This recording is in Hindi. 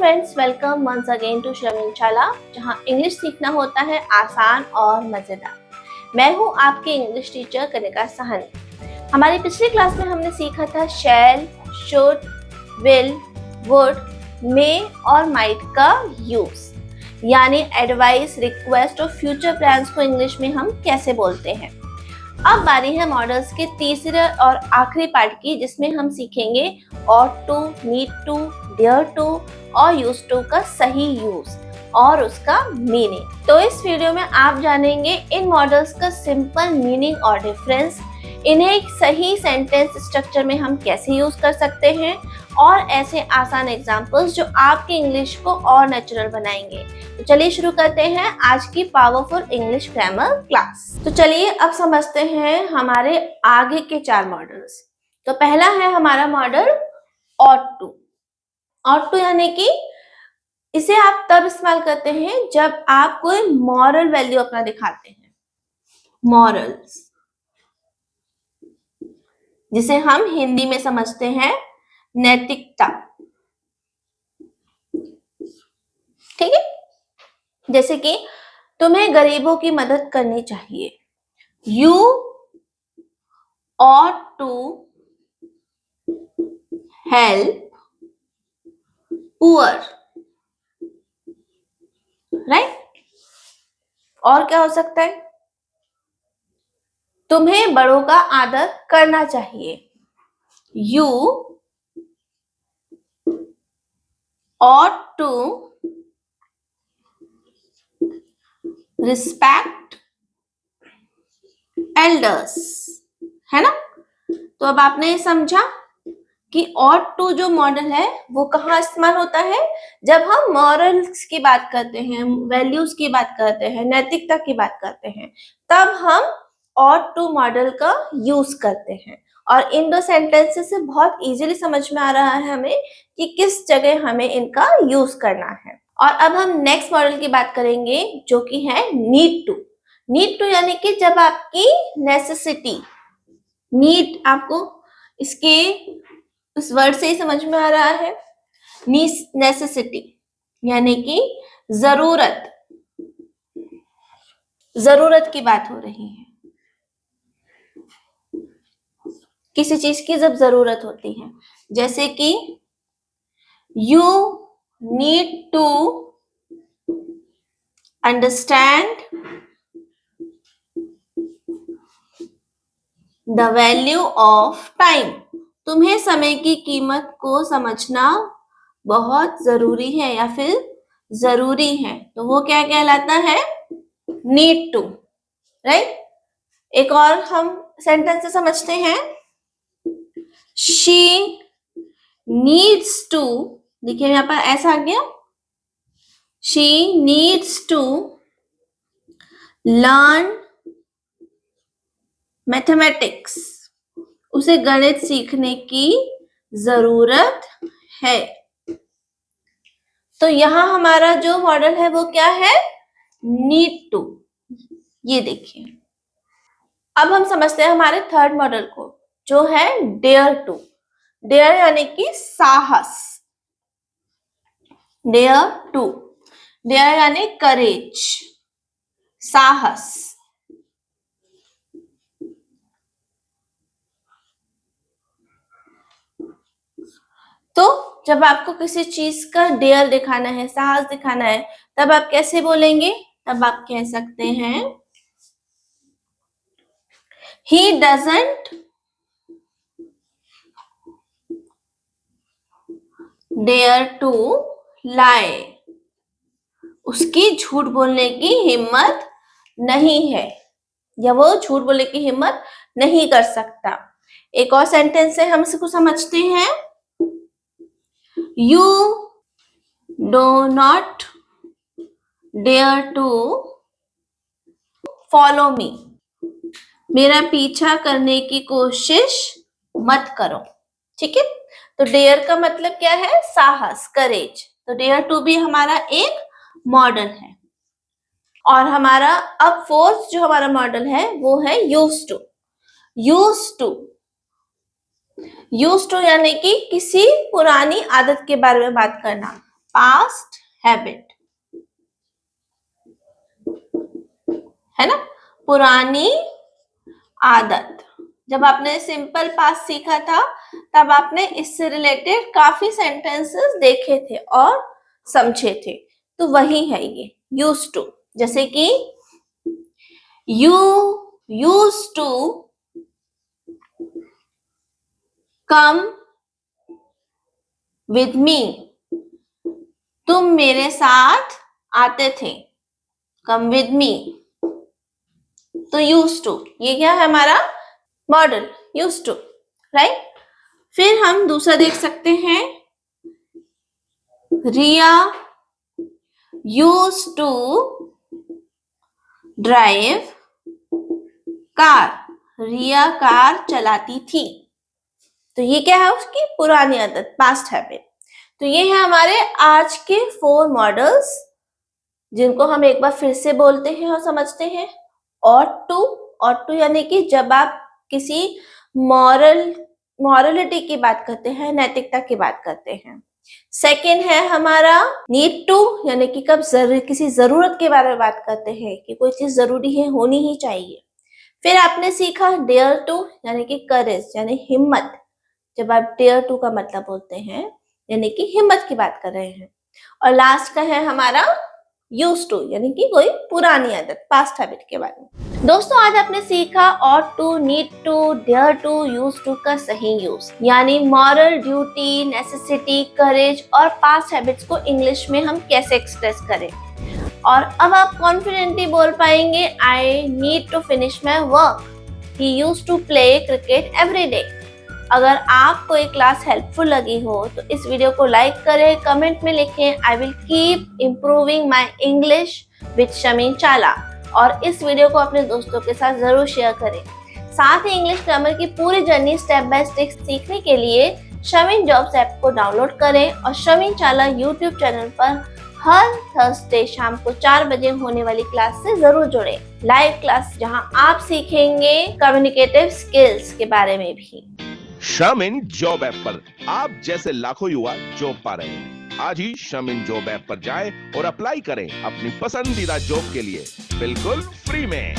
Friends, welcome once again to Sharmil Shala, जहां इंग्लिश सीखना होता है आसान और मजेदार। मैं हूं आपकी इंग्लिश टीचर कनिका सहन। हमारी पिछली क्लास में हमने सीखा था शैल, शुड, विल, वुड, मे और माइट का यूज, यानी एडवाइस, रिक्वेस्ट और फ्यूचर प्लान्स को इंग्लिश में हम कैसे बोलते हैं। अब बारी है मॉडल्स के तीसरे और आखिरी पार्ट की, जिसमें हम सीखेंगे ought to, need to, dare to और used to का सही यूज और उसका मीनिंग। तो इस वीडियो में आप जानेंगे इन मॉडल्स का सिंपल मीनिंग और डिफरेंस, इन्हें एक सही सेंटेंस स्ट्रक्चर में हम कैसे यूज कर सकते हैं और ऐसे आसान एग्जांपल्स जो आपकी इंग्लिश को और नेचुरल बनाएंगे। तो चलिए शुरू करते हैं आज की पावरफुल इंग्लिश ग्रामर क्लास। तो चलिए अब समझते हैं हमारे आगे के 4 मॉडल्स। तो पहला है हमारा model ought to। ought to यानी कि इसे आप तब इस्तेमाल करते हैं जब आप कोई मॉरल वैल्यू अपना दिखाते हैं, मॉरल्स, जिसे हम हिंदी में समझते हैं नैतिकता। ठीक है, जैसे कि तुम्हें गरीबों की मदद करनी चाहिए, you ought to help poor, right. और क्या हो सकता है, तुम्हें बड़ों का आदर करना चाहिए, you ought to respect elders, है ना। तो अब आपने समझा कि ought to जो मॉडल है वो कहाँ इस्तेमाल होता है, जब हम मॉरल्स की बात करते हैं, वैल्यूज की बात करते हैं, नैतिकता की बात करते हैं, तब हम ought to मॉडल का यूज करते हैं। और इन दो सेंटेंसेस से बहुत इजीली समझ में आ रहा है हमें कि किस जगह हमें इनका यूज करना है। और अब हम नेक्स्ट मॉडल की बात करेंगे जो कि है नीड टू। नीड टू यानी कि जब आपकी नेसेसिटी, नीड आपको इसके उस वर्ड से ही समझ में आ रहा है, नेसेसिटी यानी कि जरूरत, जरूरत की बात हो रही है, किसी चीज की जब जरूरत होती है, जैसे कि you need to understand the value of time, तुम्हें समय की कीमत को समझना बहुत जरूरी है या फिर जरूरी है, तो वो क्या कहलाता है, नीड टू, राइट। एक और हम सेंटेंस से समझते हैं, शी नीड्स टू, देखिए यहाँ पर ऐसा आ गया, she needs to learn mathematics, उसे गणित सीखने की जरूरत है। तो यहां हमारा जो मॉडल है वो क्या है, नीड टू। ये देखिए, अब हम समझते हैं हमारे थर्ड मॉडल को जो है डेयर टू। डेयर यानी कि साहस, डेयर टू, डेयर यानी करेज, साहस। तो जब आपको किसी चीज का डेयर दिखाना है, साहस दिखाना है, तब आप कैसे बोलेंगे, तब आप कह सकते हैं he doesn't dare to lie, उसकी झूठ बोलने की हिम्मत नहीं है, या वो झूठ बोलने की हिम्मत नहीं कर सकता। एक और सेंटेंस है, हम इसको समझते हैं, you do not dare to follow me, मेरा पीछा करने की कोशिश मत करो। ठीक है, तो डेयर का मतलब क्या है, साहस, करेज। तो डेयर टू भी हमारा एक मॉडल है। और हमारा अब फोर्थ जो हमारा मॉडल है वो है use to. Use to, use to यानी कि किसी पुरानी आदत के बारे में बात करना, पास्ट हैबिट, है ना, पुरानी आदत। जब आपने सिंपल पास्ट सीखा था तब आपने इससे रिलेटेड काफी सेंटेंसेस देखे थे और समझे थे, तो वही है ये यूज्ड टू। जैसे कि you used to come with me, तुम मेरे साथ आते थे, कम विद मी, तो यूज्ड टू ये क्या है हमारा मॉडल, यूज्ड टू, राइट। फिर हम दूसरा देख सकते हैं, Riya used to drive car, Riya car चलाती थी, तो ये क्या है उसकी पुरानी आदत, पास्ट हैबिट। तो ये है हमारे आज के 4 मॉडल्स, जिनको हम एक बार फिर से बोलते हैं और समझते हैं। ऑट टू यानी कि जब आप किसी मॉरलिटी की बात करते हैं, नैतिकता की बात करते हैं। सेकेंड है हमारा नीड टू, यानी कि कब किसी जरूरत के बारे में बात करते हैं कि कोई चीज जरूरी है, होनी ही चाहिए। फिर आपने सीखा डेयर टू, यानी कि करेज, यानी हिम्मत। जब आप डेयर टू का मतलब बोलते हैं यानी कि हिम्मत की बात कर रहे हैं। और लास्ट का है हमारा यूज्ड टू, यानी कि कोई पुरानी आदत, पास्ट हैबिट के बारे में। दोस्तों आज आपने सीखा ought to, need to, dare to, used to का सही यूज, यानी मॉरल, ड्यूटी, नेसेसिटी, करेज और पास्ट हैबिट्स को इंग्लिश में हम कैसे एक्सप्रेस करें। और अब आप कॉन्फिडेंटली बोल पाएंगे, I need to finish my work, he used to play cricket every day. अगर आपको ये क्लास हेल्पफुल लगी हो तो इस वीडियो को लाइक करें, कमेंट में लिखें I will keep improving my English with Shamin चाला, और इस वीडियो को अपने दोस्तों के साथ जरूर शेयर करें। साथ ही इंग्लिश ग्रामर की पूरी जर्नी स्टेप बाय स्टेप सीखने के लिए शमीन जॉब्स ऐप को डाउनलोड करें और शमीन चाला यूट्यूब चैनल पर हर थर्सडे शाम को 4 बजे होने वाली क्लास से जरूर जुड़े। लाइव क्लास जहां आप सीखेंगे कम्युनिकेटिव स्किल्स के बारे में भी। शमीन जॉब ऐप पर आप जैसे लाखों युवा जॉब पा रहे हैं। आज ही शमीन जॉब ऐप पर जाएं और अप्लाई करें अपनी पसंदीदा जॉब के लिए, बिल्कुल फ्री में।